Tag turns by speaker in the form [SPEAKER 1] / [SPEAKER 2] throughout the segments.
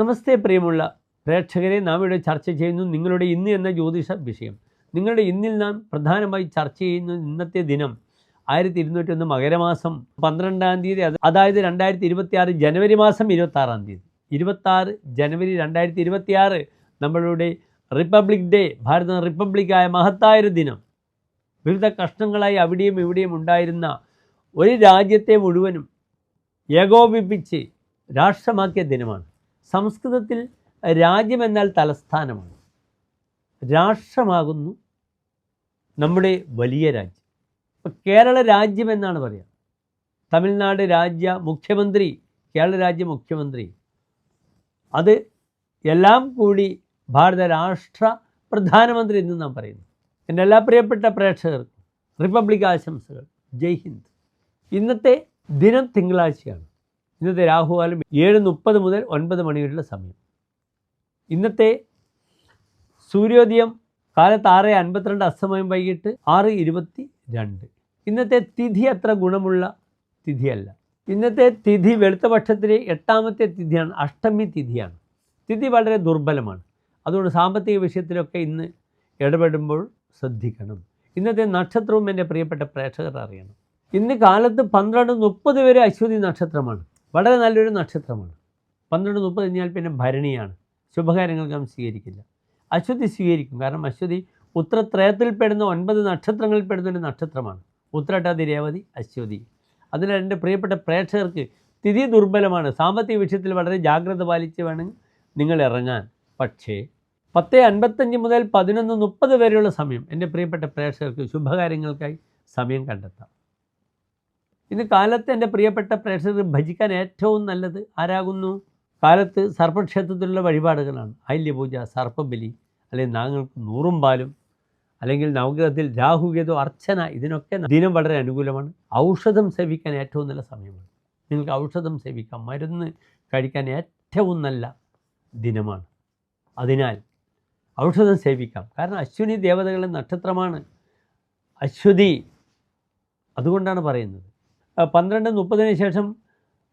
[SPEAKER 1] നമസ്തേ പ്രിയമുള്ള പ്രേക്ഷകരെ, നാം ഇവിടെ ചർച്ച ചെയ്യുന്നു നിങ്ങളുടെ ഇന്ന് എന്ന ജ്യോതിഷ വിഷയം. നിങ്ങളുടെ ഇന്നിൽ നാം പ്രധാനമായി ചർച്ച ചെയ്യുന്ന ഇന്നത്തെ ദിനം 1201 മകരമാസം 12-ാം തീയതി, അതായത് 2026 ജനുവരി മാസം 26-ാം തീയതി. 26 ജനുവരി 2026 നമ്മളുടെ റിപ്പബ്ലിക് ഡേ, ഭാരത റിപ്പബ്ലിക്കായ മഹത്തായൊരു ദിനം. വിവിധ കഷ്ണങ്ങളായി അവിടെയും ഇവിടെയും ഉണ്ടായിരുന്ന ഒരു രാജ്യത്തെ മുഴുവനും ഏകോപിപ്പിച്ച് രാഷ്ട്രമാക്കിയ ദിനമാണ്. സംസ്കൃതത്തിൽ രാജ്യമെന്നാൽ തലസ്ഥാനമാണ്. രാഷ്ട്രമാകുന്നു നമ്മുടെ വലിയ രാജ്യം. ഇപ്പോൾ കേരള രാജ്യം എന്നാണ് പറയുക. തമിഴ്നാട് രാജ്യ മുഖ്യമന്ത്രി, കേരള രാജ്യ മുഖ്യമന്ത്രി, അത് എല്ലാം കൂടി ഭാരത രാഷ്ട്ര പ്രധാനമന്ത്രി എന്ന് നാം പറയുന്നു. എൻ്റെ എല്ലാ പ്രിയപ്പെട്ട പ്രേക്ഷകർക്കും റിപ്പബ്ലിക് ആശംസകൾ. ജയ് ഹിന്ദ്. ഇന്നത്തെ ദിനം തിങ്കളാഴ്ചയാണ്. ഇന്നത്തെ രാഹുകാലം 7:30 മുതൽ 9 മണി വരെയുള്ള സമയം. ഇന്നത്തെ സൂര്യോദയം കാലത്ത് 6:52, അസ്തമയം വൈകിട്ട് 6:22. ഇന്നത്തെ തിഥി അത്ര ഗുണമുള്ള തിഥിയല്ല. ഇന്നത്തെ തിഥി വെളുത്ത പക്ഷത്തിലെ 8ാമത്തെ തിഥിയാണ്, അഷ്ടമി തിഥിയാണ്. തിഥി വളരെ ദുർബലമാണ്. അതുകൊണ്ട് സാമ്പത്തിക വിഷയത്തിലൊക്കെ ഇന്ന് ഇടപെടുമ്പോൾ ശ്രദ്ധിക്കണം. ഇന്നത്തെ നക്ഷത്രവും എൻ്റെ പ്രിയപ്പെട്ട പ്രേക്ഷകർ അറിയണം. ഇന്ന് കാലത്ത് 12:30 വരെ അശ്വതി നക്ഷത്രമാണ്. വളരെ നല്ലൊരു നക്ഷത്രമാണ്. 12:30 കഴിഞ്ഞാൽ പിന്നെ ഭരണിയാണ്. ശുഭകാര്യങ്ങൾക്ക് നാം സ്വീകരിക്കില്ല. അശ്വതി സ്വീകരിക്കും. കാരണം അശ്വതി ഉത്രത്രയത്തിൽപ്പെടുന്ന 9 നക്ഷത്രങ്ങളിൽപ്പെടുന്ന ഒരു നക്ഷത്രമാണ്. ഉത്രട്ടാതി, രേവതി, അശ്വതി. അതിനാൽ എൻ്റെ പ്രിയപ്പെട്ട പ്രേക്ഷകർക്ക് തിഥി ദുർബലമാണ്. സാമ്പത്തിക വിഷയത്തിൽ വളരെ ജാഗ്രത പാലിച്ച് വേണം നിങ്ങൾ ഇറങ്ങാൻ. പക്ഷേ 10:55 മുതൽ 11:30 വരെയുള്ള സമയം എൻ്റെ പ്രിയപ്പെട്ട പ്രേക്ഷകർക്ക് ശുഭകാര്യങ്ങൾക്കായി സമയം കണ്ടെത്താം. ഇന്ന് കാലത്ത് എൻ്റെ പ്രിയപ്പെട്ട പ്രേക്ഷകർ ഭജിക്കാൻ ഏറ്റവും നല്ലത് ആരാകുന്നു? കാലത്ത് സർപ്പക്ഷേത്രത്തിലുള്ള വഴിപാടുകളാണ്. ആയില്യപൂജ, സർപ്പബലി, അല്ലെങ്കിൽ നാങ്ങൾക്ക് 100 പാലും, അല്ലെങ്കിൽ നവഗ്രഹത്തിൽ രാഹുകേതു അർച്ചന, ഇതിനൊക്കെ ദിനം വളരെ അനുകൂലമാണ്. ഔഷധം സേവിക്കാൻ ഏറ്റവും നല്ല സമയമാണ്. നിങ്ങൾക്ക് ഔഷധം സേവിക്കാം, മരുന്ന് കഴിക്കാൻ ഏറ്റവും നല്ല ദിനമാണ്. അതിനാൽ ഔഷധം സേവിക്കാം. കാരണം അശ്വിനി ദേവതകളുടെ നക്ഷത്രമാണ് അശ്വതി. അതുകൊണ്ടാണ് പറയുന്നത്. 12:30 ശേഷം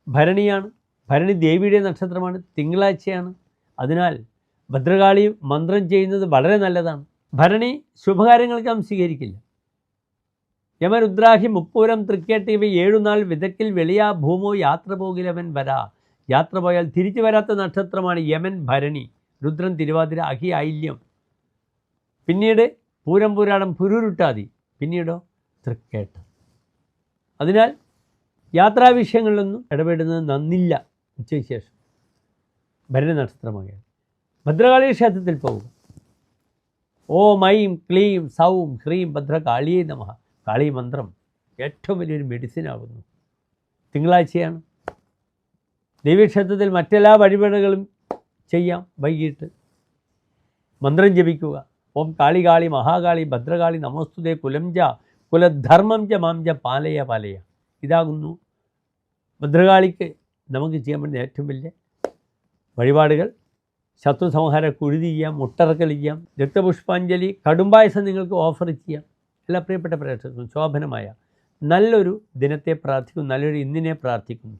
[SPEAKER 1] ഭരണിയാണ്. ഭരണി ദേവിയുടെ നക്ഷത്രമാണ്. തിങ്കളാഴ്ചയാണ്. അതിനാൽ ഭദ്രകാളി മന്ത്രം ചെയ്യുന്നത് വളരെ നല്ലതാണ്. ഭരണി ശുഭകാര്യങ്ങൾക്ക് നാം സ്വീകരിക്കില്ല. യമരുദ്രാഹി മുപ്പൂരം തൃക്കേട്ട് ഇവ 7 നാൾ വിതക്കിൽ വെളിയാ ഭൂമോ യാത്ര പോകിലവൻ വരാ. യാത്ര പോയാൽ തിരിച്ചു വരാത്ത നക്ഷത്രമാണ് യമൻ, ഭരണി, രുദ്രൻ, തിരുവാതിര, അഹി, ആയില്യം. പിന്നീട് പൂരം, പൂരാടം, പുരുരുട്ടാതി, പിന്നീടോ തൃക്കേട്ട്. അതിനാൽ യാത്രാവിഷയങ്ങളിലൊന്നും ഇടപെടുന്നത് നന്നില്ല. ഉച്ചയ്ക്ക് ശേഷം ഭരണി നക്ഷത്രമാകിയാൽ ഭദ്രകാളി ക്ഷേത്രത്തിൽ പോവുക. ഓം ഐം ക്ലീം സൗം ഹ്രീം ഭദ്രകാളിയേ നമഃ. കാളി മന്ത്രം ഏറ്റവും വലിയൊരു മെഡിസിനാകുന്നു. തിങ്കളാഴ്ചയാണ്. ദേവീക്ഷേത്രത്തിൽ മറ്റെല്ലാ വഴിപാടുകളും ചെയ്യാം. വൈകിട്ട് മന്ത്രം ജപിക്കുക. ഓം കാളി കാളി മഹാകാളി ഭദ്രകാളി നമോസ്തുതേ കുലം ജ കുലധർമ്മം ജ മാം ജ പാലയ പാലയ. ഇതാകുന്നു ഭദ്രകാളിക്ക് നമുക്ക് ചെയ്യാൻ പറ്റുന്ന ഏറ്റവും വലിയ വഴിപാടുകൾ. ശത്രു സംഹാര കുഴുതി ചെയ്യാം, മുട്ടറക്കൽ ചെയ്യാം, രക്തപുഷ്പാഞ്ജലി, കടുംബായസം നിങ്ങൾക്ക് ഓഫർ ചെയ്യാം. എല്ലാ പ്രിയപ്പെട്ട പ്രേക്ഷകർക്കും ശോഭനമായ നല്ലൊരു ദിനത്തെ പ്രാർത്ഥിക്കുന്നു, നല്ലൊരു ഇന്നിനെ പ്രാർത്ഥിക്കുന്നു.